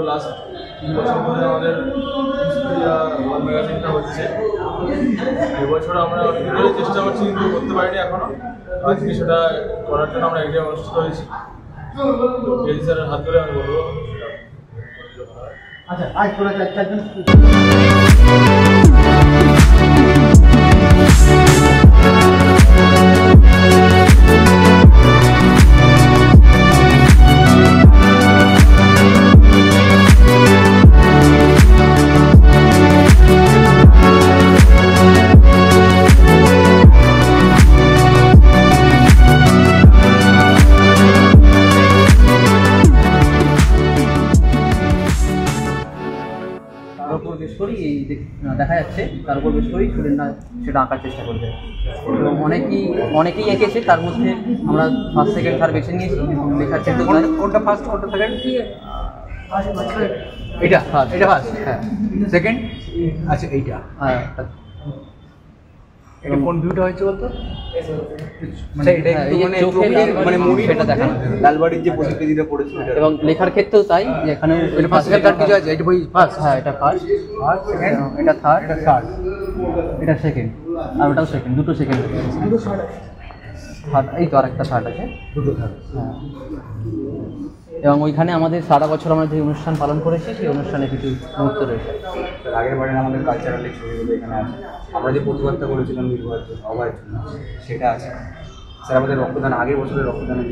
Last 3 বছর ধরে আমাদের ওয়াল ম্যাগাজিনটা হচ্ছে। এবছর আমরা অনেকগুলোই চেষ্টা করছি কিন্তু করতে পারিনি এখনো। আজকে সেটা করার জন্য আমরা একটা অনুষ্ঠিত হয়েছি। তো কেজি স্যারের হাত ধরে আমি বলবো। আচ্ছা, আজ তোরা চারজন বেশ করি এই দেখা যাচ্ছে, তার উপর বেশ করি স্টুডেন্টরা সেটা আঁকার চেষ্টা করবে। এবং অনেকেই এঁকেছে, তার মধ্যে আমরা ফার্স্ট সেকেন্ড থার্ড বেছে নিয়েছি। লেখার ক্ষেত্রে কোনটা ফার্স্ট কোনটা সেকেন্ড? এটা ফার্স্ট, এটা ফার্স্ট, হ্যাঁ সেকেন্ড। আচ্ছা এইটা, হ্যাঁ এটা কোন ভিউটা হয়েছে বলতো? মানে এটা একটু মানে মুভি সেটা দেখানো, লালবাড়ির যে প্রতিকৃতিটা পড়েছে। এবং লেখার ক্ষেত্রেও তাই, যে এখানে এটা ফার্স্ট সেকেন্ড থার্ড কিছু আছে? এটা বই ফার্স্ট, হ্যাঁ এটা ফার্স্ট, সেকেন্ড, এটা থার্ড, এটা থার্ড, এটা সেকেন্ড, আর ওটাও সেকেন্ড, দুটো সেকেন্ড, থার্ড। এই তো আরেকটা থার্ড আছে, দুটো থার্ড। হ্যাঁ। এবং ওইখানে আমাদের সারা বছর আমরা যে অনুষ্ঠান পালন করেছি সেই অনুষ্ঠানে কিছু মুহূর্ত রয়েছে। আগের বারে আমাদের কালচারালি ছবিগুলো এখানে আছে। আমরা যে প্রতিবাদটা করেছিলাম নির্ভর অভয়ের জন্য, সেটা আছে। স্যার আমাদের রক্তদান, আগের বছরের রক্তদানের